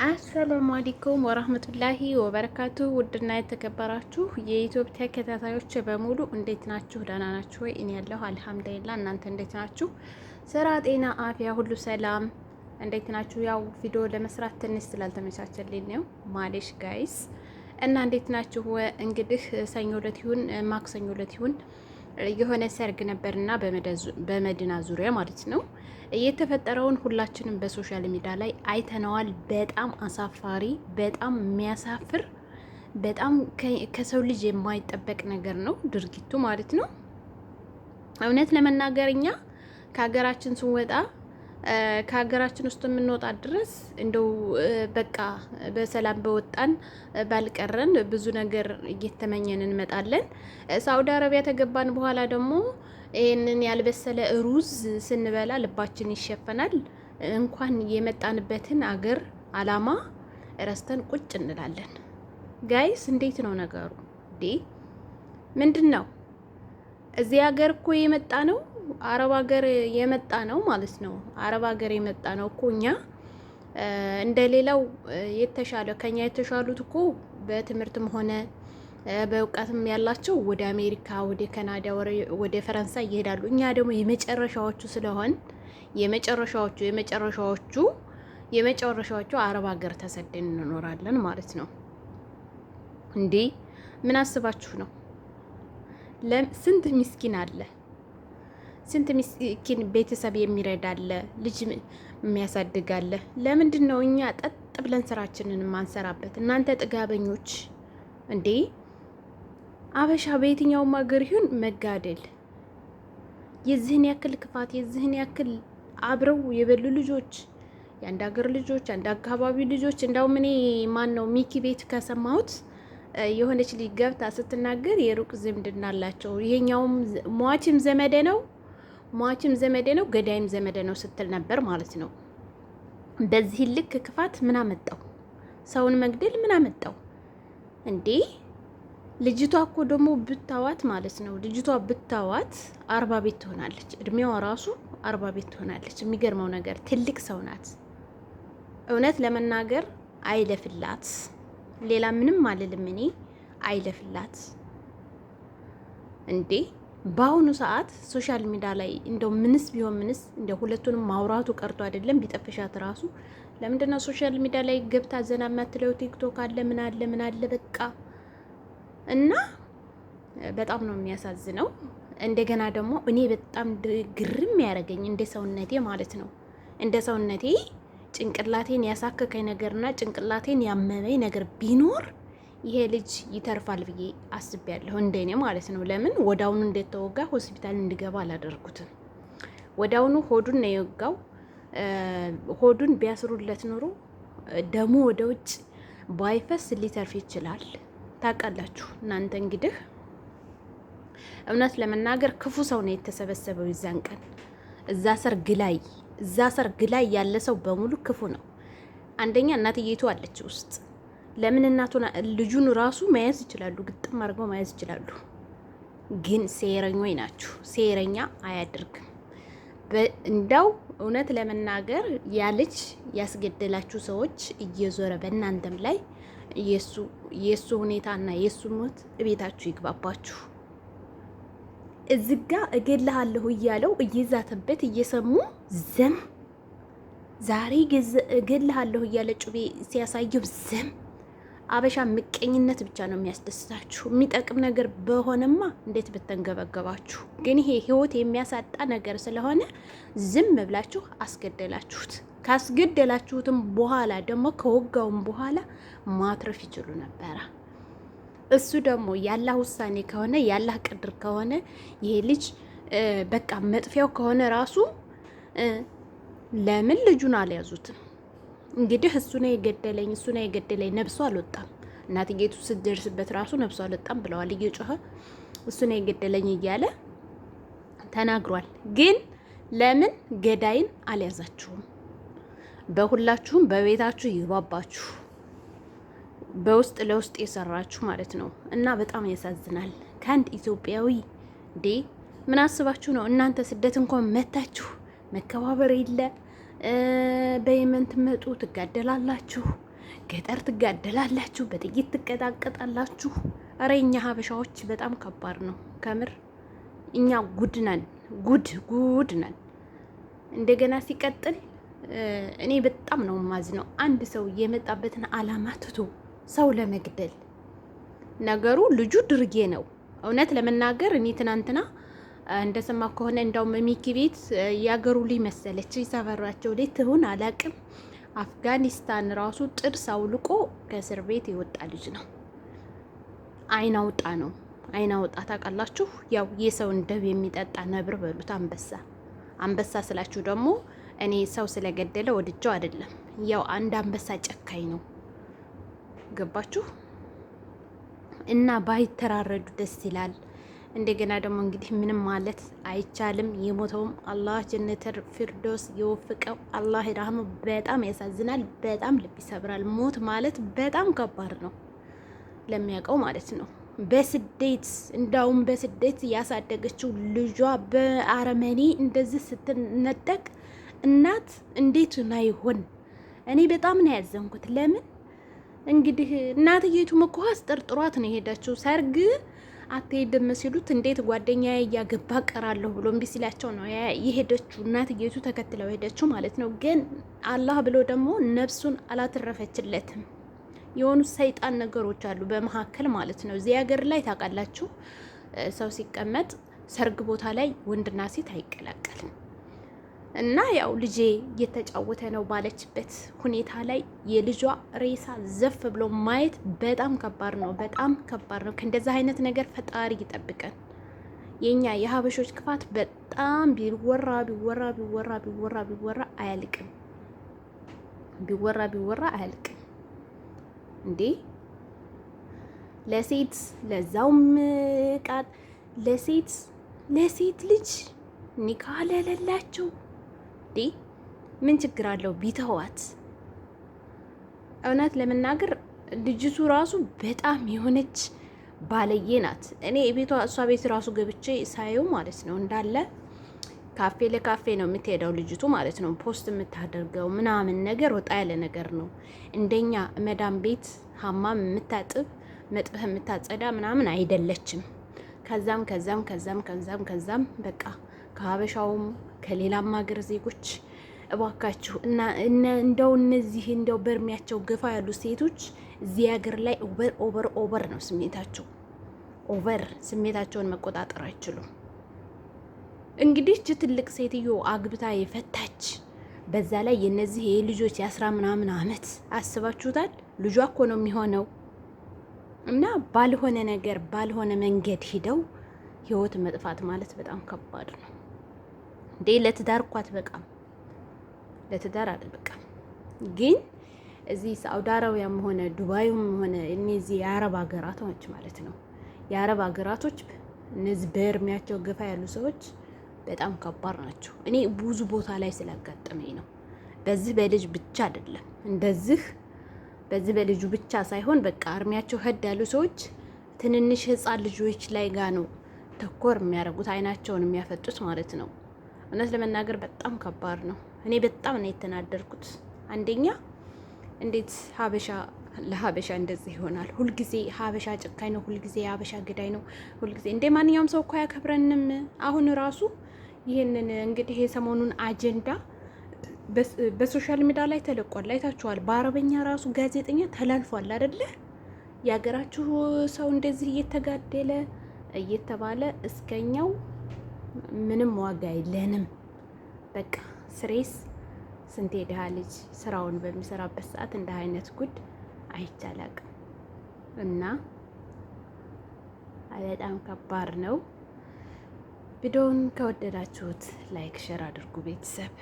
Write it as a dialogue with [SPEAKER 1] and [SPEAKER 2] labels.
[SPEAKER 1] አሰላሙ አለይኩም ወራህመቱላሂ ወበረካቱ። ውድና የተከበራችሁ የኢትዮጵያ ተከታታዮች በሙሉ እንዴት ናችሁ? ደህና ናችሁ ወይ? እኔ ያለሁ አልሐምዱሊላህ። እናንተ እንዴት ናችሁ? ስራ፣ ጤና፣ አፍያ ሁሉ ሰላም? እንዴት ናችሁ? ያው ቪዲዮ ለመስራት ትንሽ ስላልተመቻቸልኝ ነው ማሌሽ ጋይስ። እና እንዴት ናችሁ? እንግዲህ ሰኞ ዕለት ይሁን ማክሰኞ ዕለት ይሁን የሆነ ሰርግ ነበርና በመዲና ዙሪያ ማለት ነው የተፈጠረውን ሁላችንም በሶሻል ሚዲያ ላይ አይተነዋል። በጣም አሳፋሪ፣ በጣም የሚያሳፍር፣ በጣም ከሰው ልጅ የማይጠበቅ ነገር ነው ድርጊቱ ማለት ነው። እውነት ለመናገር እኛ ከሀገራችን ስንወጣ ከሀገራችን ውስጥ የምንወጣ ድረስ እንደው በቃ በሰላም በወጣን ባልቀረን ብዙ ነገር እየተመኘን እንመጣለን። ሳውዲ አረቢያ ተገባን በኋላ ደግሞ ይህንን ያልበሰለ ሩዝ ስንበላ ልባችን ይሸፈናል። እንኳን የመጣንበትን አገር አላማ ረስተን ቁጭ እንላለን። ጋይስ እንዴት ነው ነገሩ? ምንድን ነው? እዚህ ሀገር እኮ የመጣ ነው አረብ ሀገር የመጣ ነው ማለት ነው። አረብ ሀገር የመጣ ነው እኮ እኛ እንደሌላው የተሻለ ከኛ የተሻሉት እኮ በትምህርትም ሆነ በእውቀትም ያላቸው ወደ አሜሪካ፣ ወደ ካናዳ፣ ወደ ፈረንሳይ ይሄዳሉ። እኛ ደግሞ የመጨረሻዎቹ ስለሆን የመጨረሻዎቹ አረብ ሀገር ተሰደን እንኖራለን ማለት ነው። እንዴ ምን አስባችሁ ነው? ስንት ምስኪን አለ፣ ስንት ምስኪን ቤተሰብ የሚረዳለ፣ ልጅ የሚያሳድጋለ። ለምንድን ነው እኛ ጠጥ ብለን ስራችንን ማንሰራበት? እናንተ ጥጋበኞች እንዴ! አበሻ በየትኛውም ሀገር ይሁን መጋደል፣ የዚህን ያክል ክፋት፣ የዚህን ያክል አብረው የበሉ ልጆች፣ የአንድ ሀገር ልጆች፣ አንድ አካባቢ ልጆች። እንዳውም እኔ ማን ነው ሚኪ ቤት ከሰማሁት የሆነች ልጅ ገብታ ስትናገር የሩቅ ዝምድና አላቸው፣ ይሄኛውም ሟችም ዘመዴ ነው ገዳይም ዘመዴ ነው ስትል ነበር ማለት ነው። በዚህ ልክ ክፋት ምን አመጣው? ሰውን መግደል ምን አመጣው እንዴ? ልጅቷ እኮ ደግሞ ብታዋት ማለት ነው፣ ልጅቷ ብታዋት 40 ቤት ትሆናለች። እድሜዋ ራሱ 40 ቤት ትሆናለች። የሚገርመው ነገር ትልቅ ሰው ናት። እውነት ለመናገር አይለፍላት፣ ሌላ ምንም አልልም እኔ። አይለፍላት እንዴ! በአሁኑ ሰዓት ሶሻል ሚዲያ ላይ እንደው ምንስ ቢሆን ምንስ እንደው ሁለቱንም ማውራቱ ቀርቶ አይደለም ቢጠፍሻት ራሱ ለምንድነው ሶሻል ሚዲያ ላይ ገብታ ዘና የማትለው? ቲክቶክ አለ ምን አለ በቃ። እና በጣም ነው የሚያሳዝነው። እንደገና ደግሞ እኔ በጣም ግርም ያደረገኝ እንደ ሰውነቴ ማለት ነው እንደ ሰውነቴ ጭንቅላቴን ያሳከከኝ ነገርና ጭንቅላቴን ያመመኝ ነገር ቢኖር ይሄ ልጅ ይተርፋል ብዬ አስቤያለሁ፣ እንደኔ ማለት ነው። ለምን ወዳውኑ እንደተወጋ ሆስፒታል እንዲገባ አላደረኩትም። ወዳውኑ ሆዱን ነው የወጋው። ሆዱን ቢያስሩለት ኖሮ ደሙ ወደ ውጭ ባይፈስ ሊተርፍ ይችላል። ታውቃላችሁ እናንተ እንግዲህ እውነት ለመናገር ክፉ ሰው ነው የተሰበሰበው ይዛን ቀን እዛ ሰርግ ላይ ያለ ሰው በሙሉ ክፉ ነው። አንደኛ እናትየቱ አለች ውስጥ። ለምን እናቱን ልጁን ራሱ መያዝ ይችላሉ፣ ግጥም አድርገው መያዝ ይችላሉ። ግን ሴረኞች ናችሁ። ሴረኛ አያደርግም። እንዳው እውነት ለመናገር ያ ልጅ ያስገደላችሁ ሰዎች እየዞረ በእናንተም ላይ የሱ ሁኔታና የሱ ሞት እቤታችሁ ይግባባችሁ። እዝጋ እገድልሃለሁ እያለው እየዛተበት እየሰሙ ዘም ዛሬ እገድልሃለሁ እያለ ጩቤ ሲያሳየው ዘም። አበሻ ምቀኝነት ብቻ ነው የሚያስደስታችሁ። የሚጠቅም ነገር በሆነማ እንዴት ብተንገበገባችሁ። ግን ይሄ ህይወት የሚያሳጣ ነገር ስለሆነ ዝም ብላችሁ አስገደላችሁት። ካስገደላችሁትም በኋላ ደግሞ ከወጋውም በኋላ ማትረፍ ይችሉ ነበረ። እሱ ደግሞ ያላህ ውሳኔ ከሆነ ያላህ ቅድር ከሆነ ይሄ ልጅ በቃ መጥፊያው ከሆነ ራሱ ለምን ልጁን አልያዙትም? እንግዲህ እሱ ነው የገደለኝ ነብሱ አልወጣም። እናትዬቱ ስትደርስበት ራሱ ነብሱ አልወጣም ብለዋል። እየጮኸ እሱ ነው የገደለኝ እያለ ተናግሯል። ግን ለምን ገዳይን አልያዛችሁም? በሁላችሁም በቤታችሁ ይግባባችሁ፣ በውስጥ ለውስጥ የሰራችሁ ማለት ነው። እና በጣም ያሳዝናል። ከአንድ ኢትዮጵያዊ እንዴ ምን አስባችሁ ነው እናንተ? ስደት እንኳን መታችሁ መከባበር የለ በየመን ትመጡ ትጋደላላችሁ። ገጠር ትጋደላላችሁ፣ በጥይት ትቀጣቀጣላችሁ። እረ እኛ ሀበሻዎች በጣም ከባድ ነው ከምር። እኛ ጉድ ነን፣ ጉድ ነን። እንደገና ሲቀጥል እኔ በጣም ነው የማዝነው አንድ ሰው የመጣበትን አላማ ትቶ ሰው ለመግደል። ነገሩ ልጁ ድርጌ ነው። እውነት ለመናገር እኔ ትናንትና እንደሰማ ከሆነ እንዳውም ሚኪ ቤት ያገሩ ልጅ መሰለች ሰፈራቸው ላይ ትሁን አላቅም፣ አፍጋኒስታን ራሱ ጥርስ አውልቆ ከእስር ቤት የወጣ ልጅ ነው። አይን አውጣ ነው። አይን አውጣ ታውቃላችሁ? ያው የሰውን ደም የሚጠጣ ነብር በሉት፣ አንበሳ ስላችሁ ደግሞ እኔ ሰው ስለገደለ ወድጀው አይደለም። ያው አንድ አንበሳ ጨካኝ ነው። ገባችሁ? እና ባይተራረዱ ደስ ይላል። እንደገና ደግሞ እንግዲህ ምንም ማለት አይቻልም። የሞተውም አላህ ጀነተል ፊርዶስ የወፍቀው አላህ ይራህመው። በጣም ያሳዝናል። በጣም ልብ ይሰብራል። ሞት ማለት በጣም ከባድ ነው ለሚያውቀው ማለት ነው። በስደት እንዳውም በስደት ያሳደገችው ልጇ በአረመኔ እንደዚህ ስትነጠቅ እናት እንዴት ነው ይሆን? እኔ በጣም ነው ያዘንኩት። ለምን እንግዲህ እናትዬቱም እኮ አስጠርጥሯት ነው የሄደችው። ሰርግ አትሄድም ሲሉት እንዴት ጓደኛዬ እያገባ ቀራለሁ ብሎ እምቢ ሲላቸው ነው የሄደችው። እናትዬቱ ተከትለው ሄደችው ማለት ነው። ግን አላህ ብሎ ደግሞ ነፍሱን አላተረፈችለትም። የሆኑ ሰይጣን ነገሮች አሉ በመካከል ማለት ነው። እዚህ ሀገር ላይ ታውቃላችሁ፣ ሰው ሲቀመጥ ሰርግ ቦታ ላይ ወንድና ሴት አይቀላቀልም። እና ያው ልጄ እየተጫወተ ነው ባለችበት ሁኔታ ላይ የልጇ ሬሳ ዘፍ ብሎ ማየት በጣም ከባድ ነው። በጣም ከባድ ነው። ከእንደዚህ አይነት ነገር ፈጣሪ ይጠብቀን። የኛ የሀበሾች ክፋት በጣም ቢወራ አያልቅም። ቢወራ አያልቅም። እንዴ ለሴት ለዛውም ቃል ለሴት ልጅ ኒካ ለሌላቸው እንዴ ምን ችግር አለው ቢተዋት? እውነት ለመናገር ልጅቱ ራሱ በጣም የሆነች ባለዬ ናት። እኔ ቤቷ እሷ ቤት ራሱ ገብቼ ሳየው ማለት ነው እንዳለ ካፌ ለካፌ ነው የምትሄደው ልጅቱ ማለት ነው። ፖስት የምታደርገው ምናምን ነገር ወጣ ያለ ነገር ነው። እንደኛ መዳም ቤት ሀማም የምታጥብ መጥበህ የምታጸዳ ምናምን አይደለችም። ከዛም በቃ ከሀበሻውም ከሌላም ሀገር ዜጎች እባካችሁ እንደው እነዚህ እንደው በእድሜያቸው ገፋ ያሉ ሴቶች እዚህ ሀገር ላይ ኦቨር ነው ስሜታቸው። ስሜታቸውን መቆጣጠር አይችሉም። እንግዲህ ትልቅ ሴትዮ አግብታ የፈታች በዛ ላይ የነዚህ የልጆች የ10 ምናምን አመት አስባችሁታል? ልጇ እኮ ነው የሚሆነው። እና ባልሆነ ነገር ባልሆነ መንገድ ሂደው ህይወት መጥፋት ማለት በጣም ከባድ ነው። እንዴ ለትዳር እኮ አትበቃም፣ ለትዳር አትበቃም። ግን እዚህ ሳውዲ አረቢያም ሆነ ዱባይም ሆነ እነዚህ የአረብ ሀገራቶች ማለት ነው የአረብ ሀገራቶች እነዚህ በእድሜያቸው ገፋ ያሉ ሰዎች በጣም ከባድ ናቸው። እኔ ብዙ ቦታ ላይ ስላጋጠመኝ ነው። በዚህ በልጅ ብቻ አይደለም እንደዚህ በዚህ በልጁ ብቻ ሳይሆን በቃ እድሜያቸው ሄድ ያሉ ሰዎች ትንንሽ ህፃን ልጆች ላይ ጋ ነው ተኮር የሚያደርጉት አይናቸውን የሚያፈጡት ማለት ነው። እውነት ለመናገር በጣም ከባድ ነው። እኔ በጣም ነው የተናደርኩት። አንደኛ እንዴት ሀበሻ ለሀበሻ እንደዚህ ይሆናል? ሁልጊዜ ሀበሻ ጨካኝ ነው፣ ሁልጊዜ ሀበሻ ገዳይ ነው፣ ሁልጊዜ እንደ ማንኛውም ሰው እኮ አያከብረንም። አሁን ራሱ ይህንን እንግዲህ የሰሞኑን አጀንዳ በሶሻል ሚዲያ ላይ ተለቋል፣ አይታችኋል። በአረበኛ ራሱ ጋዜጠኛ ተላልፏል አይደለ? የሀገራችሁ ሰው እንደዚህ እየተጋደለ እየተባለ እስከኛው ምንም ዋጋ የለንም። በቃ ስሬስ ስንት የድሃ ልጅ ስራውን በሚሰራበት ሰዓት እንደ አይነት ጉድ አይቻላቅም። እና በጣም ከባድ ነው። ቪዲዮውን ከወደዳችሁት ላይክ ሼር አድርጉ ቤተሰብ።